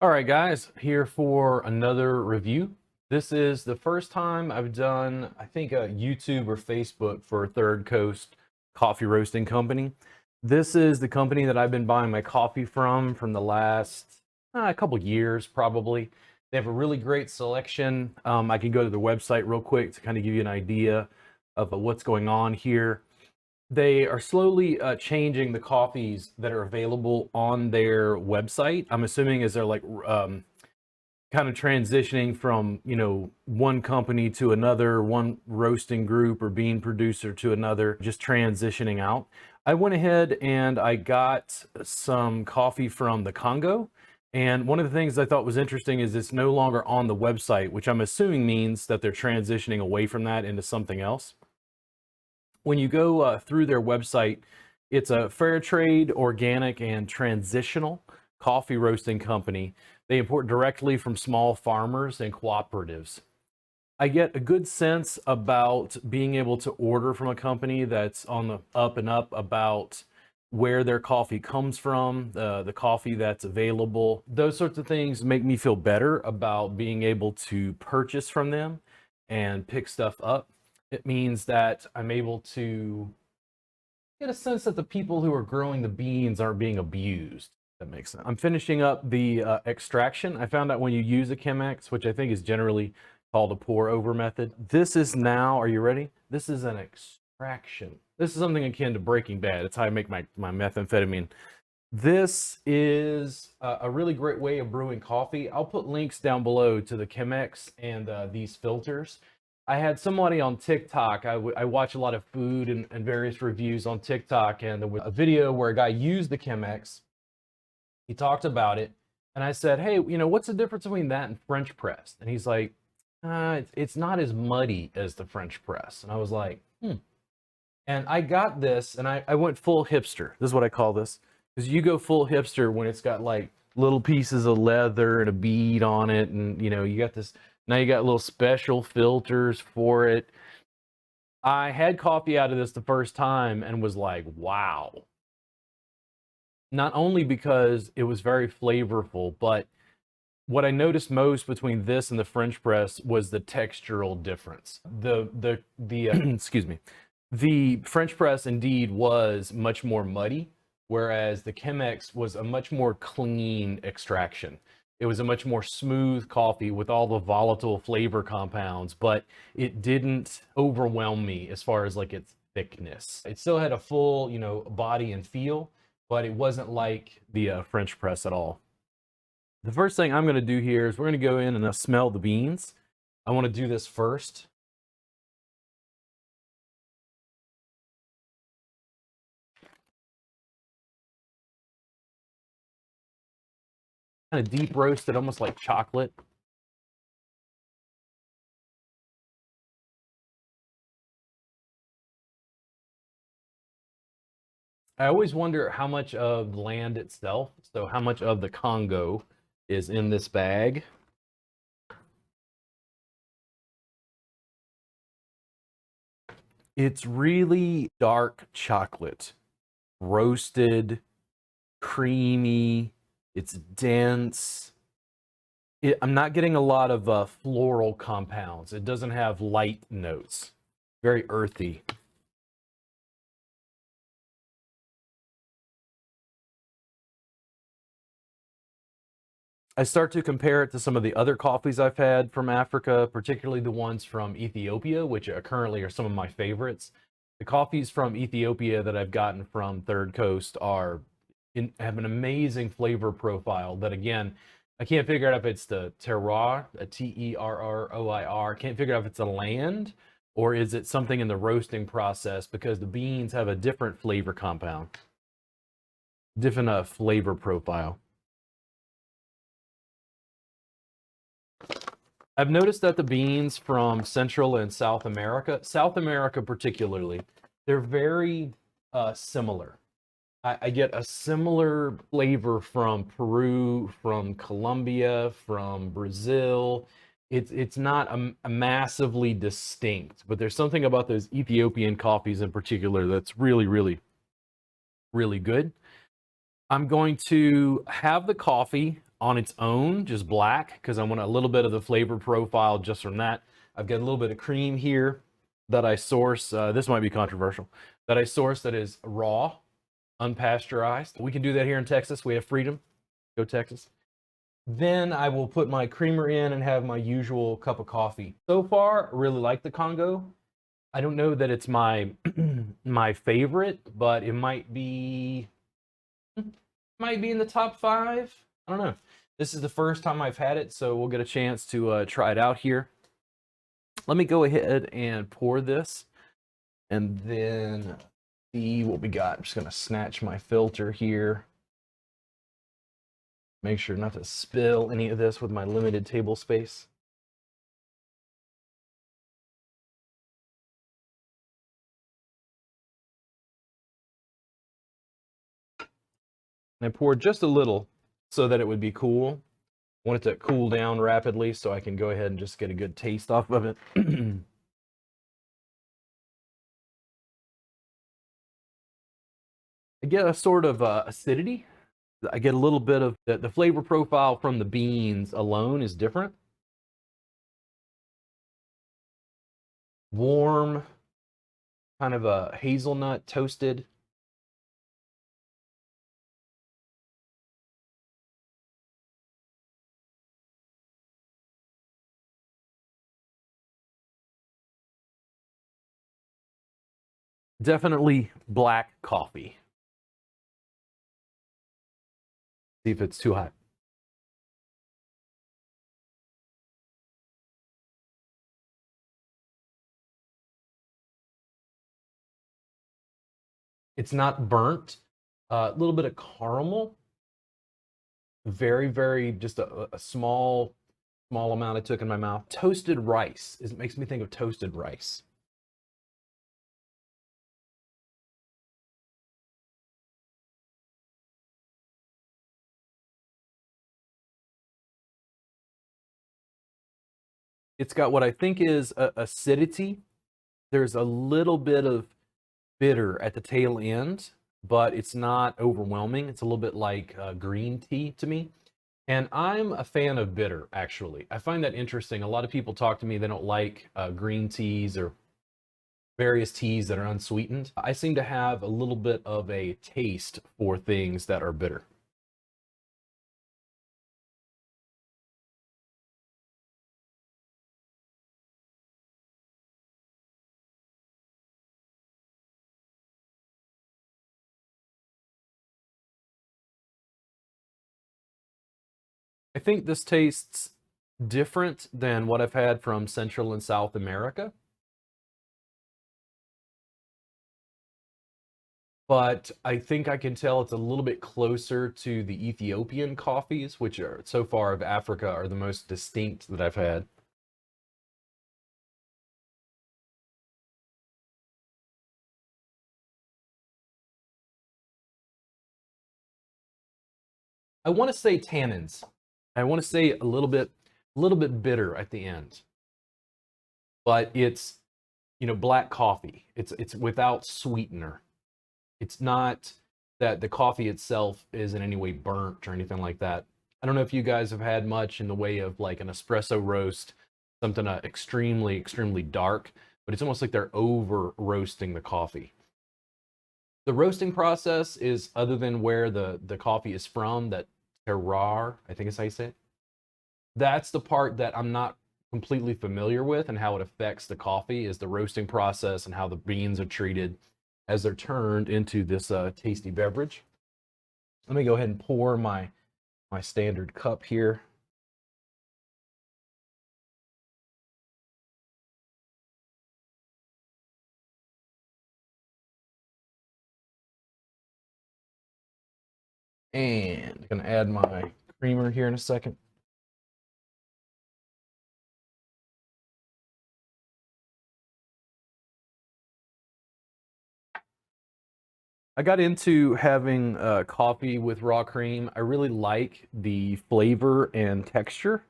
All right, guys, here for another review. This is the first time I've done, I think, a YouTube or Facebook for Third Coast Coffee Roasting Company. This is the company that I've been buying my coffee from the last couple years, probably. They have a really great selection. I can go to their website real quick to kind of give you an idea of what's going on here. They are slowly changing the coffees that are available on their website. I'm assuming as they're like kind of transitioning from, one company to another, one roasting group or bean producer to another, just transitioning out. I went ahead and I got some coffee from the Congo. And one of the things I thought was interesting is it's no longer on the website, which I'm assuming means that they're transitioning away from that into something else. When you go through their website, it's a fair trade, organic, and transitional coffee roasting company. They import directly from small farmers and cooperatives. I get a good sense about being able to order from a company that's on the up and up about where their coffee comes from, the coffee that's available. Those sorts of things make me feel better about being able to purchase from them and pick stuff up. It means that I'm able to get a sense that the people who are growing the beans aren't being abused. That makes sense. I'm finishing up the extraction. I found out when you use a Chemex, which I think is generally called a pour over method. This is now, are you ready? This is an extraction. This is something akin to Breaking Bad. It's how I make my methamphetamine. This is a really great way of brewing coffee. I'll put links down below to the Chemex and these filters. I had somebody on TikTok. I watch a lot of food and various reviews on TikTok, and there was a video where a guy used the Chemex. He talked about it, and I said, "Hey, what's the difference between that and French press?" And he's like, "It's not as muddy as the French press." And I was like, And I got this, and I went full hipster. This is what I call this, because you go full hipster when it's got like little pieces of leather and a bead on it, and you got this. Now you got little special filters for it. I had coffee out of this the first time and was like, wow. Not only because it was very flavorful, but what I noticed most between this and the French press was the textural difference. The excuse me. The French press indeed was much more muddy, whereas the Chemex was a much more clean extraction. It was a much more smooth coffee with all the volatile flavor compounds, but it didn't overwhelm me as far as like its thickness. It still had a full, body and feel, but it wasn't like the French press at all. The first thing I'm going to do here is we're going to go in and smell the beans. I want to do this first. Kind of deep roasted, almost like chocolate. I always wonder how much of the land itself, so how much of the Congo is in this bag. It's really dark chocolate, roasted, creamy, it's dense. I'm not getting a lot of floral compounds. It doesn't have light notes. Very earthy. I start to compare it to some of the other coffees I've had from Africa, particularly the ones from Ethiopia, which currently are some of my favorites. The coffees from Ethiopia that I've gotten from Third Coast have an amazing flavor profile that, again, I can't figure out if it's the terroir, a Terroir. Can't figure out if it's a land or is it something in the roasting process, because the beans have a different flavor compound, different flavor profile. I've noticed that the beans from Central and South America particularly, they're very similar. I get a similar flavor from Peru, from Colombia, from Brazil. It's not a massively distinct, but there's something about those Ethiopian coffees in particular that's really, really good. I'm going to have the coffee on its own, just black, because I want a little bit of the flavor profile just from that. I've got a little bit of cream here that I source. This might be controversial. That I source that is raw, unpasteurized. We can do that here in Texas. We have freedom. Go Texas. Then I will put my creamer in and have my usual cup of coffee. So far, I really like the Congo. I don't know that it's my my favorite, but it might be in the top 5. I don't know. This is the first time I've had it, so we'll get a chance to try it out here. Let me go ahead and pour this, and then see what we got. I'm just gonna snatch my filter here. Make sure not to spill any of this with my limited table space. And I poured just a little so that it would be cool. I want it to cool down rapidly so I can go ahead and just get a good taste off of it. I get a sort of acidity. I get a little bit of the flavor profile from the beans alone is different. Warm, kind of a hazelnut toasted. Definitely black coffee. See if it's too hot. It's not burnt. A little bit of caramel. Very, very, just a small amount I took in my mouth. Toasted rice. It makes me think of toasted rice. It's got what I think is acidity. There's a little bit of bitter at the tail end, but it's not overwhelming. It's a little bit like green tea to me. And I'm a fan of bitter, actually. I find that interesting. A lot of people talk to me, they don't like green teas or various teas that are unsweetened. I seem to have a little bit of a taste for things that are bitter. I think this tastes different than what I've had from Central and South America. But I think I can tell it's a little bit closer to the Ethiopian coffees, which are so far of Africa are the most distinct that I've had. I want to say tannins. I want to say a little bit bitter at the end, but it's black coffee. It's without sweetener. It's not that the coffee itself is in any way burnt or anything like that. I don't know if you guys have had much in the way of like an espresso roast, something extremely, extremely dark, but it's almost like they're over roasting the coffee. The roasting process is other than where the coffee is from, that terroir, I think is how you say it. That's the part that I'm not completely familiar with, and how it affects the coffee is the roasting process and how the beans are treated as they're turned into this tasty beverage. Let me go ahead and pour my standard cup here. And I'm gonna add my creamer here in a second. I got into having coffee with raw cream. I really like the flavor and texture.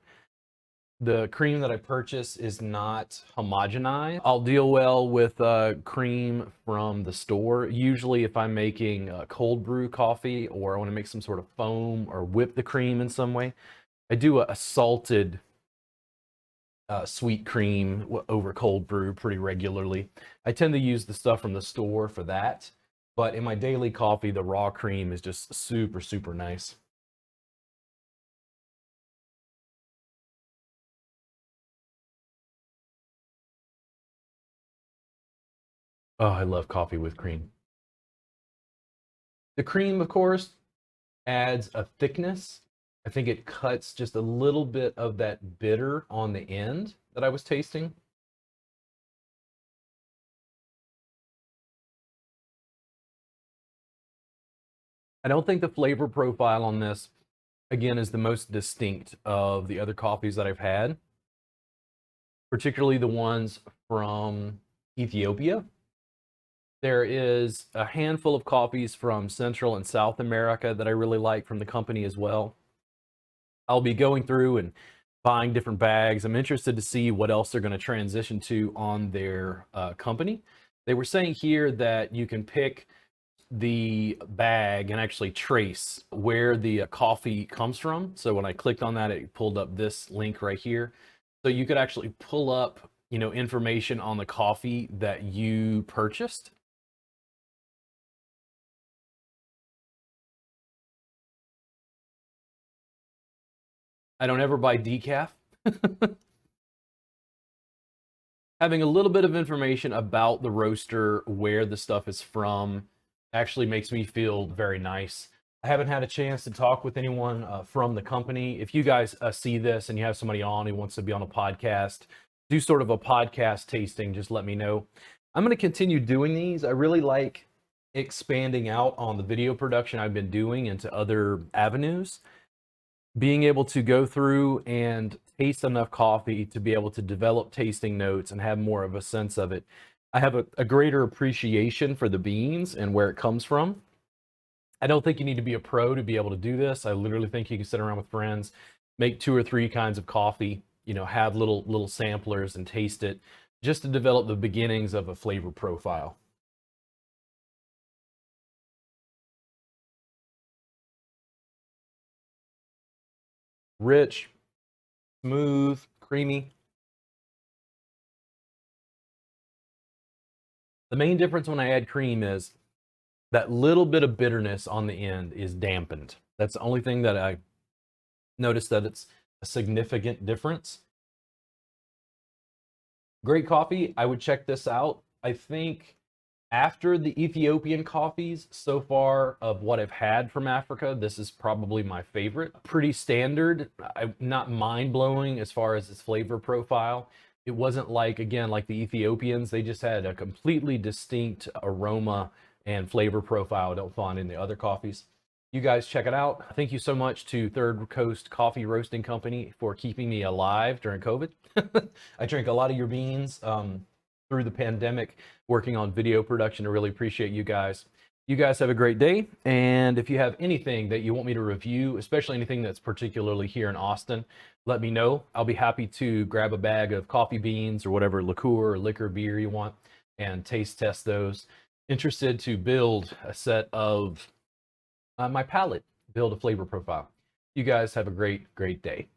The cream that I purchase is not homogenized. I'll deal well with cream from the store. Usually if I'm making cold brew coffee, or I want to make some sort of foam or whip the cream in some way, I do a salted sweet cream over cold brew pretty regularly. I tend to use the stuff from the store for that, but in my daily coffee, the raw cream is just super, super nice. Oh, I love coffee with cream. The cream, of course, adds a thickness. I think it cuts just a little bit of that bitter on the end that I was tasting. I don't think the flavor profile on this, again, is the most distinct of the other coffees that I've had, particularly the ones from Ethiopia. There is a handful of coffees from Central and South America that I really like from the company as well. I'll be going through and buying different bags. I'm interested to see what else they're going to transition to on their company. They were saying here that you can pick the bag and actually trace where the coffee comes from. So when I clicked on that, it pulled up this link right here. So you could actually pull up, information on the coffee that you purchased. I don't ever buy decaf. Having a little bit of information about the roaster, where the stuff is from, actually makes me feel very nice. I haven't had a chance to talk with anyone from the company. If you guys see this and you have somebody on who wants to be on a podcast, do sort of a podcast tasting, just let me know. I'm going to continue doing these. I really like expanding out on the video production I've been doing into other avenues. Being able to go through and taste enough coffee to be able to develop tasting notes and have more of a sense of it. I have a greater appreciation for the beans and where it comes from. I don't think you need to be a pro to be able to do this. I literally think you can sit around with friends, make 2 or 3 kinds of coffee, have little samplers and taste it, just to develop the beginnings of a flavor profile. Rich, smooth, creamy. The main difference when I add cream is that little bit of bitterness on the end is dampened. That's the only thing that I noticed, that it's a significant difference. Great coffee. I would check this out. I think after the Ethiopian coffees so far of what I've had from Africa, this is probably my favorite. Pretty standard, not mind-blowing as far as its flavor profile. It wasn't like, again, like the Ethiopians. They just had a completely distinct aroma and flavor profile I don't find in the other coffees. You guys check it out. Thank you so much to Third Coast Coffee Roasting Company for keeping me alive during COVID. I drank a lot of your beans through the pandemic, working on video production. I really appreciate you guys. You guys have a great day. And if you have anything that you want me to review, especially anything that's particularly here in Austin, let me know. I'll be happy to grab a bag of coffee beans or whatever liqueur or liquor beer you want and taste test those. Interested to build a set of my palate, build a flavor profile. You guys have a great, great day.